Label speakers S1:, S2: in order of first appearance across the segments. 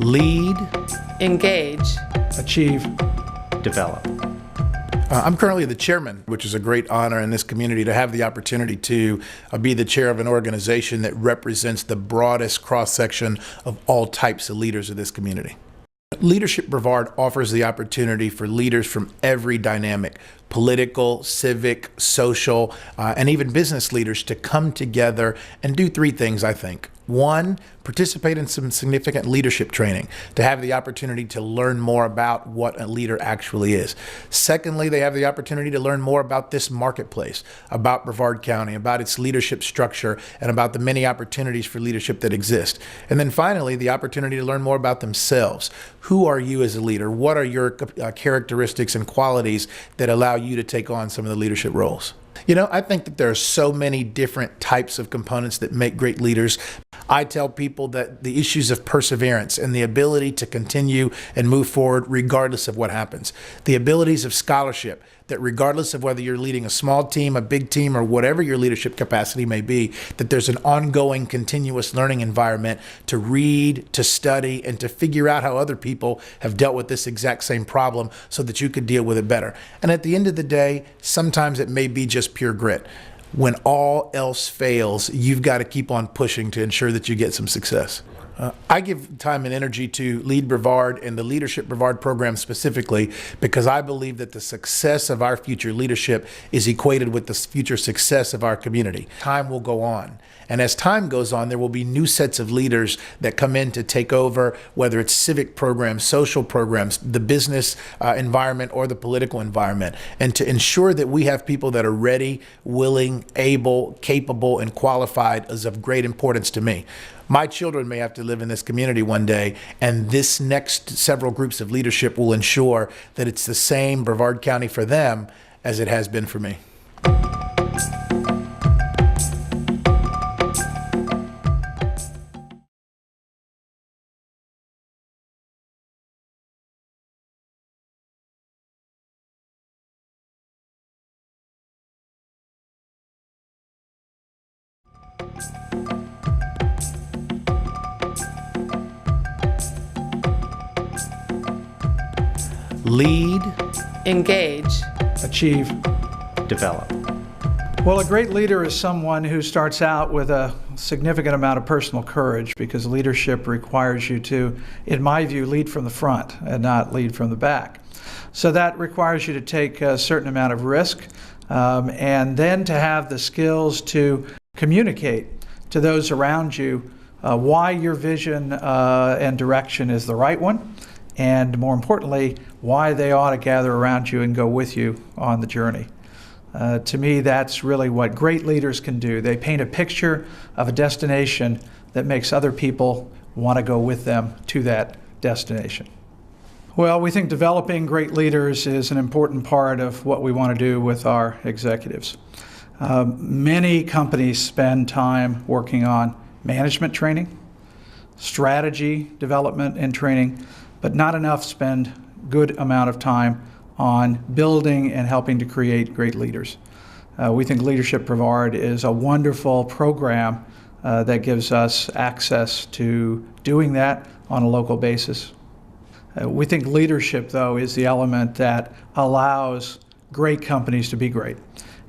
S1: Lead,
S2: engage,
S3: achieve,
S1: develop.
S4: I'm currently the chairman, which is a great honor in this community to have the opportunity to be the chair of an organization that represents the broadest cross-section of all types of leaders of this community. Leadership Brevard offers the opportunity for leaders from every dynamic, political, civic, social, and even business leaders to come together and do three things, I think. One, participate in some significant leadership training to have the opportunity to learn more about what a leader actually is. Secondly, they have the opportunity to learn more about this marketplace, about Brevard County, about its leadership structure, and about the many opportunities for leadership that exist. And then finally, the opportunity to learn more about themselves. Who are you as a leader? What are your characteristics and qualities that allow you to take on some of the leadership roles? You know, I think that there are so many different types of components that make great leaders. I tell people that the issues of perseverance and the ability to continue and move forward regardless of what happens. The abilities of scholarship, that regardless of whether you're leading a small team, a big team, or whatever your leadership capacity may be, that there's an ongoing, continuous learning environment to read, to study, and to figure out how other people have dealt with this exact same problem so that you could deal with it better. And at the end of the day, sometimes it may be just pure grit. When all else fails, you've got to keep on pushing to ensure that you get some success. I give time and energy to Lead Brevard and the Leadership Brevard program specifically because I believe that the success of our future leadership is equated with the future success of our community. Time will go on. And as time goes on, there will be new sets of leaders that come in to take over, whether it's civic programs, social programs, the business environment, or the political environment. And to ensure that we have people that are ready, willing, able, capable, and qualified is of great importance to me. My children may have to live in this community one day, and this next several groups of leadership will ensure that it's the same Brevard County for them as it has been for me.
S1: Lead,
S2: engage,
S3: achieve,
S1: develop.
S3: Well, a great leader is someone who starts out with a significant amount of personal courage because leadership requires you to, in my view, lead from the front and not lead from the back. So that requires you to take a certain amount of risk and then to have the skills to communicate to those around you why your vision and direction is the right one, and more importantly, why they ought to gather around you and go with you on the journey. To me, that's really what great leaders can do. They paint a picture of a destination that makes other people want to go with them to that destination. Well, we think developing great leaders is an important part of what we want to do with our executives. Many companies spend time working on management training, strategy development and training, but not enough spend good amount of time on building and helping to create great leaders. We think Leadership Brevard is a wonderful program that gives us access to doing that on a local basis. We think leadership, though, is the element that allows great companies to be great.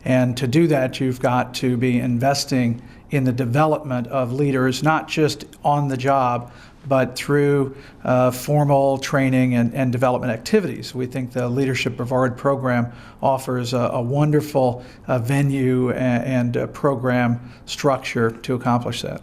S3: And to do that, you've got to be investing in the development of leaders, not just on the job, but through formal training and development activities. We think the Leadership Brevard program offers a wonderful venue and program structure to accomplish that.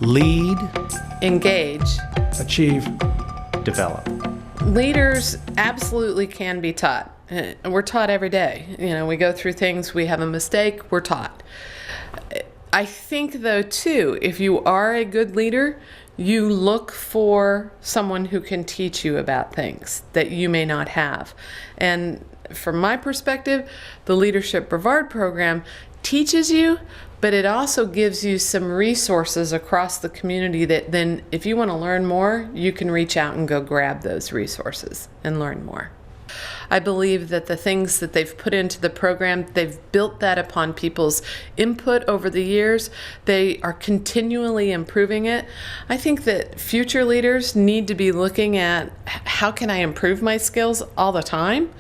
S1: Lead,
S2: engage,
S3: achieve,
S1: develop.
S2: Leaders absolutely can be taught. And we're taught every day. You know, we go through things, we have a mistake, we're taught. I think, though, too, if you are a good leader, you look for someone who can teach you about things that you may not have. And from my perspective, the Leadership Brevard program teaches you, but it also gives you some resources across the community that then, if you want to learn more, you can reach out and go grab those resources and learn more. I believe that the things that they've put into the program, they've built that upon people's input over the years. They are continually improving it. I think that future leaders need to be looking at how can I improve my skills all the time.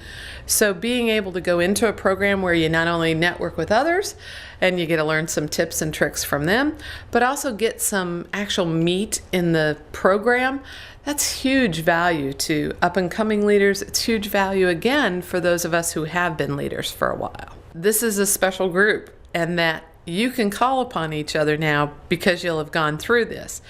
S2: So being able to go into a program where you not only network with others and you get to learn some tips and tricks from them, but also get some actual meat in the program, that's huge value to up-and-coming leaders. It's huge value, again, for those of us who have been leaders for a while. This is a special group, and that you can call upon each other now because you'll have gone through this.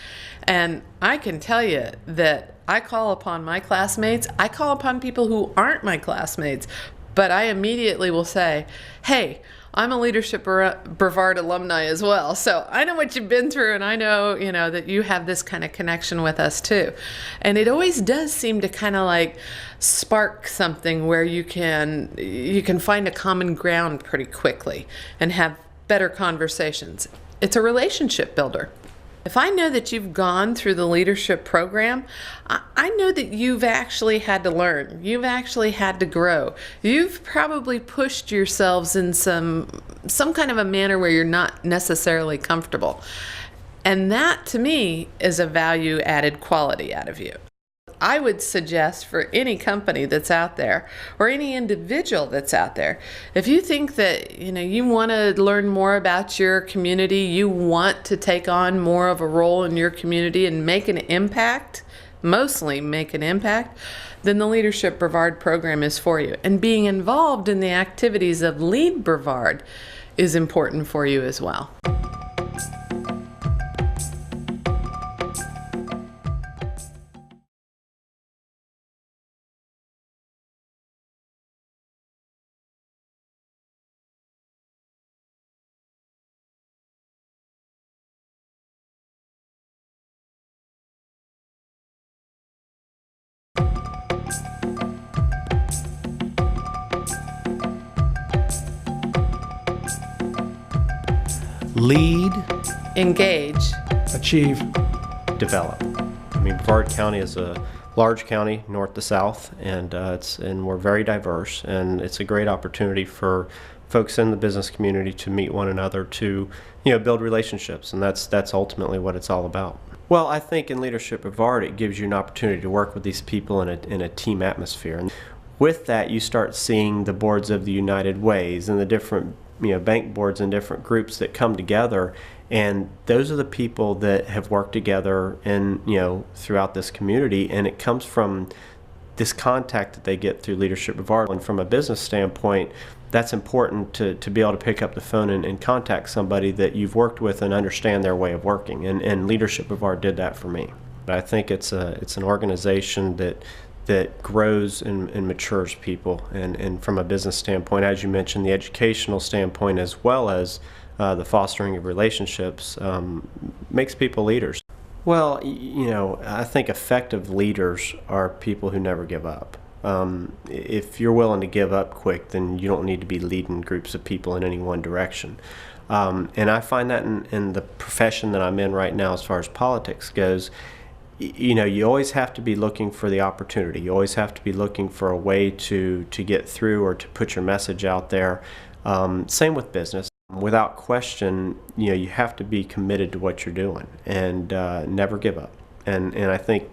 S2: And I can tell you that I call upon my classmates. I call upon people who aren't my classmates, but I immediately will say, hey, I'm a Leadership Brevard alumni as well, so I know what you've been through, and I know, that you have this kind of connection with us too. And it always does seem to kind of like spark something where you can find a common ground pretty quickly and have better conversations. It's a relationship builder. If I know that you've gone through the leadership program, I know that you've actually had to learn. You've actually had to grow. You've probably pushed yourselves in some kind of a manner where you're not necessarily comfortable. And that, to me, is a value-added quality out of you. I would suggest for any company that's out there or any individual that's out there, if you think that you want to learn more about your community, you want to take on more of a role in your community and make an impact, mostly make an impact, then the Leadership Brevard program is for you. And being involved in the activities of Lead Brevard is important for you as well.
S1: Lead,
S2: Engage,
S3: Achieve.
S1: develop. I mean, Brevard County is a large county, north to south, and we're very diverse, and it's a great opportunity for folks in the business community to meet one another, to build relationships, and that's ultimately what it's all about. Well, I think in Leadership Brevard, it gives you an opportunity to work with these people in a team atmosphere, and with that, you start seeing the boards of the United Ways and the different bank boards and different groups that come together, and those are the people that have worked together and throughout this community, and it comes from this contact that they get through Leadership Brevard. And from a business standpoint, that's important to be able to pick up the phone and contact somebody that you've worked with and understand their way of working, and Leadership Brevard did that for me. I think it's an organization that grows and matures people, and from a business standpoint, as you mentioned, the educational standpoint, as well as the fostering of relationships, makes people leaders. Well, I think effective leaders are people who never give up. If you're willing to give up quick, then you don't need to be leading groups of people in any one direction. And I find that in the profession that I'm in right now, as far as politics goes, you always have to be looking for the opportunity. You always have to be looking for a way to get through or to put your message out there. Same with business. Without question, you have to be committed to what you're doing and never give up. And I think,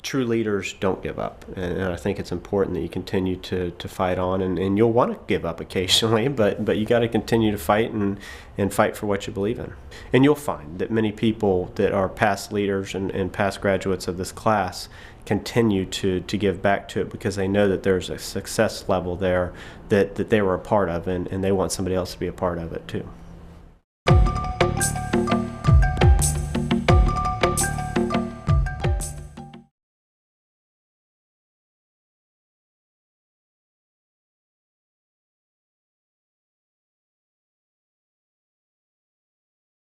S1: true leaders don't give up. And I think it's important that you continue to fight on, and you'll want to give up occasionally, but you got to continue to fight and fight for what you believe in. And you'll find that many people that are past leaders and past graduates of this class continue to give back to it because they know that there's a success level there that they were a part of, and they want somebody else to be a part of it too.